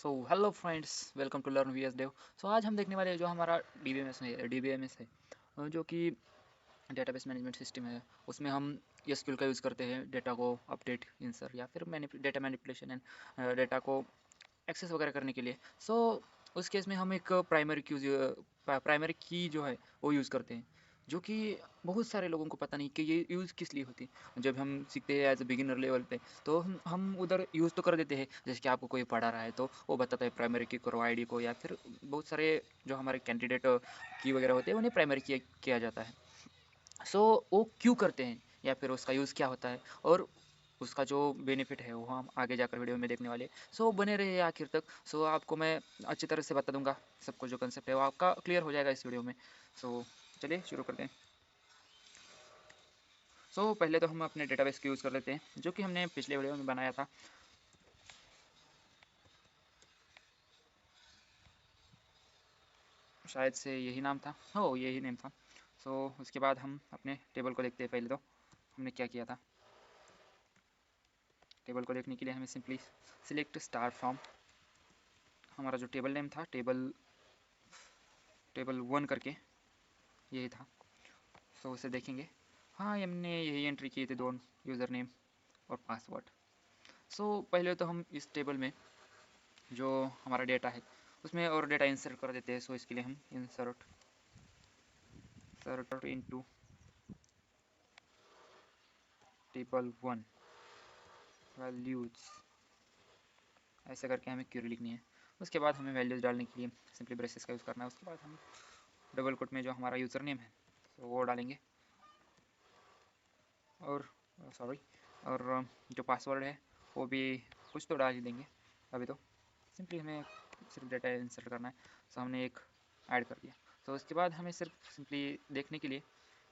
So hello friends, welcome to learn VS dev. So आज हम देखने वाले हैं जो हमारा डीबीएमएस है, जो कि डेटाबेस मैनेजमेंट सिस्टम है। उसमें हम एसक्यूएल का यूज़ करते हैं डेटा को अपडेट, इंसर्ट या फिर डेटा मैनिपुलेशन एंड डेटा को एक्सेस वगैरह करने के लिए। सो उस केस में हम एक प्राइमरी की जो है वो यूज़ करते हैं, जो कि बहुत सारे लोगों को पता नहीं कि ये यूज़ किस लिए होती है। जब हम सीखते हैं एज ए बिगिनर लेवल पे, तो हम उधर यूज़ तो कर देते हैं, जैसे कि आपको कोई पढ़ा रहा है तो वो बताता है प्राइमरी की करो आईडी को, या फिर बहुत सारे जो हमारे कैंडिडेट की वगैरह होते हैं उन्हें प्राइमरी की किया जाता है। सो वो क्यों करते हैं या फिर उसका यूज़ क्या होता है और उसका जो बेनिफिट है वो हम आगे जाकर वीडियो में देखने वाले हैं। सो बने रहिए आखिर तक। सो आपको मैं अच्छी तरह से बता दूंगा, सबको जो कंसेप्ट है वो आपका क्लियर हो जाएगा इस वीडियो में। सो चलिए शुरू करते हैं। सो पहले तो हम अपने डेटाबेस की यूज़ कर लेते हैं, जो कि हमने पिछले वीडियो में बनाया था। शायद से यही नाम था, हो यही नेम था। सो उसके बाद हम अपने टेबल को देखते हैं। पहले तो हमने क्या किया था, टेबल को देखने के लिए हमें सिंपली सिलेक्ट स्टार फ्रॉम, हमारा जो टेबल नेम था टेबल टेबल 1 करके यही था। सो उसे देखेंगे। हाँ, हमने यही एंट्री किए थे, दोनों यूज़र नेम और पासवर्ड। सो पहले तो हम इस टेबल में जो हमारा डेटा है उसमें और डेटा इंसर्ट कर देते हैं। सो इसके लिए हम इंसर्ट इनटू टेबल 1 वैल्यूज़, ऐसे करके हमें क्वेरी लिखनी है। उसके बाद हमें वैल्यूज़ डालने के लिए सिंपली ब्रेसेस का यूज़ करना है। उसके बाद हम डबल कोट में जो हमारा यूज़र नेम है तो वो डालेंगे, और सॉरी, और जो पासवर्ड है वो भी कुछ तो डाल ही देंगे अभी तो। सिंपली हमें सिर्फ डेटा इंसर्ट करना है। सो हमने एक ऐड कर दिया। तो उसके बाद हमें सिर्फ सिंपली देखने के लिए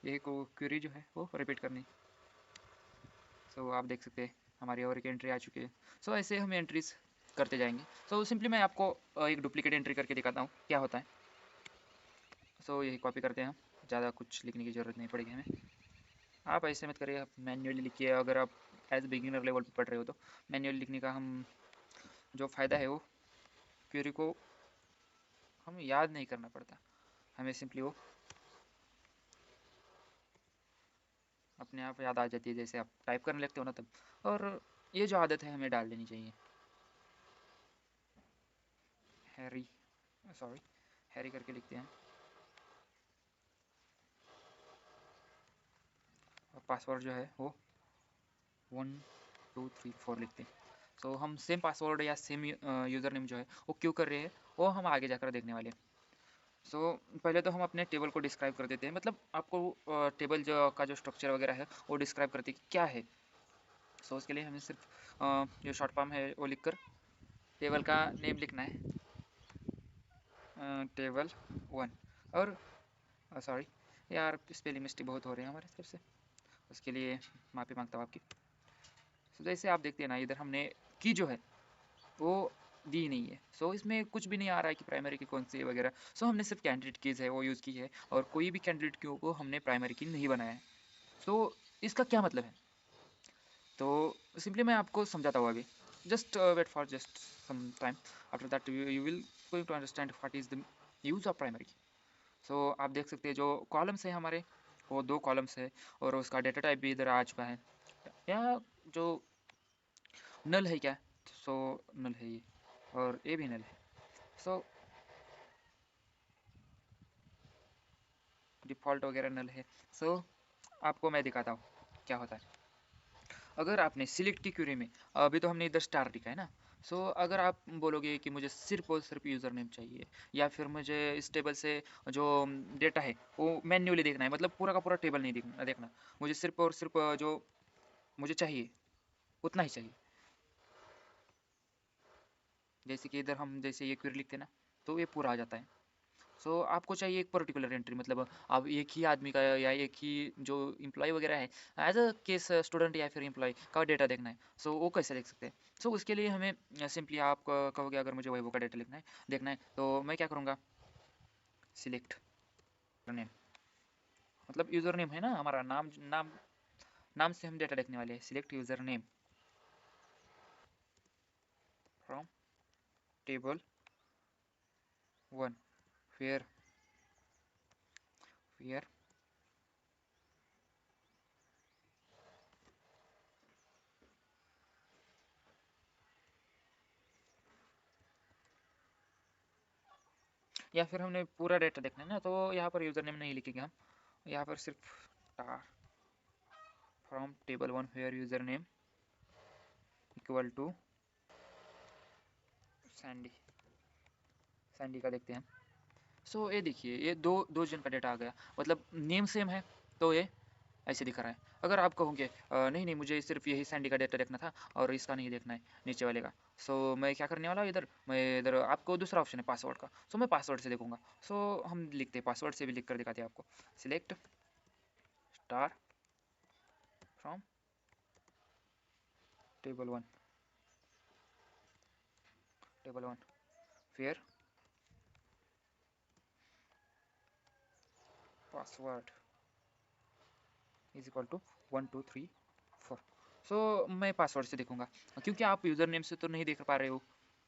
यही को क्वेरी जो है वो रिपीट करनी। सो आप देख सकते हैं हमारी और एक एंट्री आ चुकी है। सो ऐसे हम एंट्रीज करते जाएंगे। सो सिंपली मैं आपको एक डुप्लीकेट एंट्री करके दिखाता हूँ क्या होता है। सो यही कॉपी करते हैं हम, ज़्यादा कुछ लिखने की ज़रूरत नहीं पड़ेगी हमें। आप ऐसे मत करिए, आप मैन्युअली लिखिए। अगर आप एज बिगिनर लेवल पर पढ़ रहे हो तो मैन्युअली लिखने का हम जो फ़ायदा है वो, क्वेरी को हमें याद नहीं करना पड़ता, हमें सिंपली वो अपने आप याद आ जाती है, जैसे आप टाइप करने लगते हो ना तब। और ये जो आदत है हमें डाल देनी चाहिए। हैरी, सॉरी, हैरी करके लिखते हैं, और पासवर्ड जो है वो 1234 लिखते हैं। सो हम सेम पासवर्ड या सेम यूज़र नेम जो है वो क्यों कर रहे हैं वो हम आगे जाकर देखने वाले हैं। सो पहले तो हम अपने टेबल को डिस्क्राइब कर देते हैं, मतलब आपको टेबल जो का जो स्ट्रक्चर वगैरह है वो डिस्क्राइब करते हैं कि क्या है। सो उसके लिए हमें सिर्फ जो शॉर्ट फॉर्म है वो लिखकर टेबल का नेम लिखना है, टेबल 1। और सॉरी यार, स्पेलिंग मिस्टेक बहुत हो रही है हमारी तरफ से, उसके लिए माफ़ी मांगता हूँ आपकी। सो जैसे आप देखते हैं ना, इधर हमने की जो है वो दी नहीं है। सो इसमें कुछ भी नहीं आ रहा है कि प्राइमरी की कौन सी है वगैरह। सो हमने सिर्फ कैंडिडेट कीज़ है वो यूज़ की है, और कोई भी कैंडिडेट की को हमने प्राइमरी की नहीं बनाया है। तो इसका क्या मतलब है, तो सिंपली मैं आपको समझाता हूँ अभी। Just wait for just some time, after that you will going to understand what is the use of primary. So आप देख सकते हैं जो कॉलम्स है हमारे, वो दो कॉलम्स है, और उसका डेटा टाइप भी इधर आ चुका है। या जो नल है क्या, सो नल है ये, और ये भी नल है। सो डिफ़ॉल्ट वगैरह नल है। सो आपको मैं दिखाता हूँ क्या होता है। अगर आपने सिलेक्ट की क्वेरी में, अभी तो हमने इधर स्टार लिखा है ना। सो अगर आप बोलोगे कि मुझे सिर्फ और सिर्फ यूज़र नेम चाहिए, या फिर मुझे इस टेबल से जो डेटा है वो मैन्युअली देखना है, मतलब पूरा का पूरा टेबल नहीं देखना, मुझे सिर्फ और सिर्फ जो मुझे चाहिए उतना ही चाहिए। जैसे कि इधर हम जैसे ये क्वेरी लिखते हैं ना, तो ये पूरा आ जाता है। सो आपको चाहिए एक पर्टिकुलर एंट्री, मतलब आप एक ही आदमी का या एक ही जो एम्प्लॉय वगैरह है, एज अ केस स्टूडेंट या फिर एम्प्लॉय का डेटा देखना है। सो वो कैसे देख सकते हैं। सो उसके लिए हमें सिंपली आप कहोगे अगर मुझे वही का डेटा लिखना है देखना है, तो मैं क्या करूँगा, सिलेक्ट नेम, मतलब यूज़र नेम है ना हमारा, नाम से हम डेटा देखने वाले हैं। Select user name from table 1 where where या फिर हमने पूरा डेटा देखना है ना, तो यहाँ पर यूज़र नेम नहीं लिखेंगे हम, यहाँ पर सिर्फ star from table 1 where user name equal to Sandy Sandy का देखते हैं। सो ये देखिए, ये दो दो जन का डेटा आ गया, मतलब नेम सेम है तो ये ऐसे दिख रहा है। अगर आप कहोगे नहीं नहीं मुझे सिर्फ यही सैंडी का डेटा देखना था और इसका नहीं देखना है नीचे वाले का, सो मैं क्या करने वाला हूँ, इधर मैं इधर आपको दूसरा ऑप्शन है पासवर्ड का, सो मैं पासवर्ड से देखूंगा। सो हम लिखते हैं, पासवर्ड से भी लिख कर दिखाते हैं आपको। Select star from table 1 where password is equal to 1 2 3 4। So मैं पासवर्ड से देखूंगा, क्योंकि आप यूज़र नेम से तो नहीं देख पा रहे हो,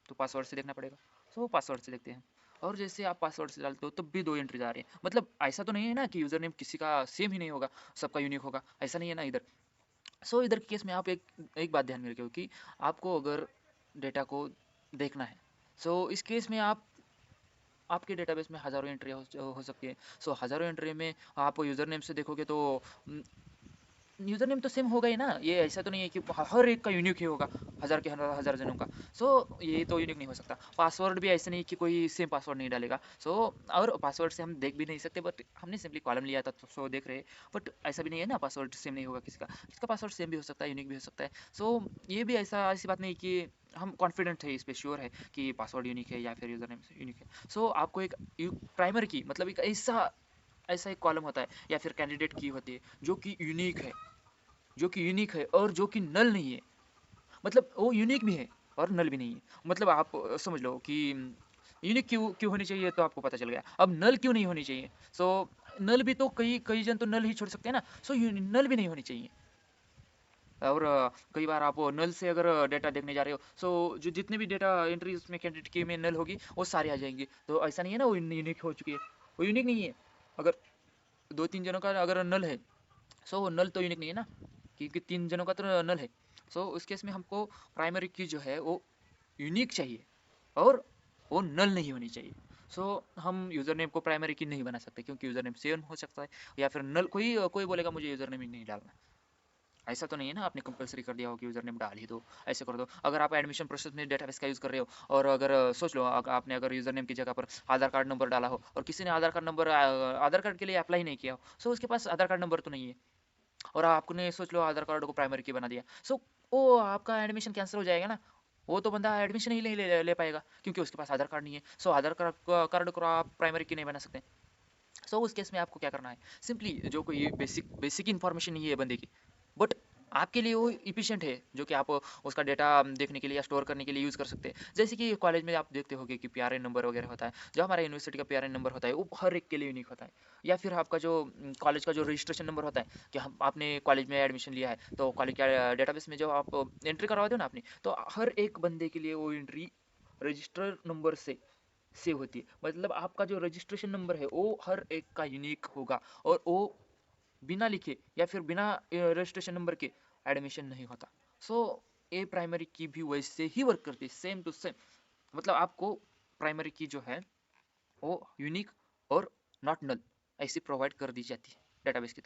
तो पासवर्ड से देखना पड़ेगा। सो पासवर्ड से देखते हैं, और जैसे आप पासवर्ड से डालते हो तब भी दो एंट्रीज आ रही है। मतलब ऐसा तो नहीं है ना कि यूज़र नेम किसी का सेम ही नहीं होगा, सबका यूनिक होगा, ऐसा नहीं है ना इधर। सो इधर केस में आप एक एक बात ध्यान में रखिए कि आपको अगर डेटा को देखना है, सो इस केस में आप आपके डेटाबेस में हज़ारों एंट्री हो सकती है। सो हज़ारों एंट्री में आप यूज़र नेम से देखोगे तो यूज़र नेम तो सेम होगा ही ना, ये ऐसा तो नहीं है कि हर एक का यूनिक ही होगा, हज़ार के हज़ार जनों का। सो ये तो यूनिक नहीं हो सकता। पासवर्ड भी ऐसे नहीं कि कोई सेम पासवर्ड नहीं डालेगा। सो और पासवर्ड से हम देख भी नहीं सकते, बट हमने सिंपली कॉलम लिया था तो सो देख रहे हैं। बट ऐसा भी नहीं है ना, पासवर्ड सेम नहीं होगा किसका, किसका पासवर्ड सेम भी हो सकता है, यूनिक भी हो सकता है। सो ये भी ऐसी बात नहीं कि हम कॉन्फिडेंट है, इस पर श्योर है कि पासवर्ड यूनिक है या फिर यूज़र नेम यूनिक है। सो आपको एक प्राइमरी की, मतलब एक ऐसा ऐसा एक कॉलम होता है या फिर कैंडिडेट की होती है जो कि यूनिक है, और जो कि नल नहीं है। मतलब वो यूनिक भी है और नल भी नहीं है। मतलब आप समझ लो कि यूनिक क्यों क्यों होनी चाहिए, तो आपको पता चल गया। अब नल क्यों नहीं होनी चाहिए, सो नल भी तो कई कई जन तो नल ही छोड़ सकते हैं ना, सो नल भी नहीं होनी चाहिए। और कई बार आप नल से अगर डेटा देखने जा रहे हो, सो जो जितने भी डेटा एंट्री उसमें कैंडिडेट की में नल होगी वो सारी आ जाएंगी, तो ऐसा नहीं है ना वो यूनिक हो चुकी है, वो यूनिक नहीं है। अगर दो तीन जनों का अगर नल है, सो वो नल तो यूनिक नहीं है ना, क्योंकि तीन जनों का तो नल है। सो उस केस में हमको प्राइमरी की जो है वो यूनिक चाहिए और वो नल नहीं होनी चाहिए। सो हम यूज़र नेम को प्राइमरी की नहीं बना सकते, क्योंकि यूज़र नेम सेम हो सकता है या फिर नल, कोई कोई बोलेगा मुझे यूज़र नेम ही नहीं डालना। ऐसा तो नहीं है ना आपने कंपलसरी कर दिया हो कि यूज़र नेम डाल ही दो, ऐसे कर दो। अगर आप एडमिशन प्रोसेस में डेटाबेस का यूज़ कर रहे हो, और अगर सोच लो आपने अगर यूज़र नेम की जगह पर आधार कार्ड नंबर डाला हो, और किसी ने आधार कार्ड के लिए अप्लाई नहीं किया हो, सो उसके पास आधार कार्ड नंबर तो नहीं है, और आपने सोच लो आधार कार्ड को प्राइमरी की बना दिया, सो वो आपका एडमिशन कैंसिल हो जाएगा ना। वो तो बंदा एडमिशन ही नहीं ले पाएगा, क्योंकि उसके पास आधार कार्ड नहीं है। सो आधार कार्ड को आप प्राइमरी की नहीं बना सकते। सो उस केस में आपको क्या करना है, सिंपली जो कोई बेसिक बेसिक इन्फॉर्मेशन नहीं है बंदे की, बट आपके लिए वो इफिशिएंट है, जो कि आप उसका डेटा देखने के लिए या स्टोर करने के लिए यूज़ कर सकते हैं। जैसे कि कॉलेज में आप देखते होंगे कि पीआरएन नंबर वगैरह होता है, जो हमारा यूनिवर्सिटी का पीआरएन नंबर होता है वो हर एक के लिए यूनिक होता है। या फिर आपका जो कॉलेज का जो रजिस्ट्रेशन नंबर होता है, कि हम आपने कॉलेज में एडमिशन लिया है, तो कॉलेज का डेटाबेस में जो आप एंट्री करवाते हो ना अपनी, तो हर एक बंदे के लिए वो एंट्री रजिस्टर नंबर से सेव होती है। मतलब आपका जो रजिस्ट्रेशन नंबर है वो हर एक का यूनिक होगा, और वो बिना लिखे या फिर बिना रजिस्ट्रेशन नंबर के एडमिशन नहीं होता। सो ए प्राइमरी की भी वैसे ही वर्क करती है, सेम टू सेम। मतलब आपको प्राइमरी की जो है वो यूनिक और नॉट नल ऐसी प्रोवाइड कर दी जाती है डेटाबेस की तरफ।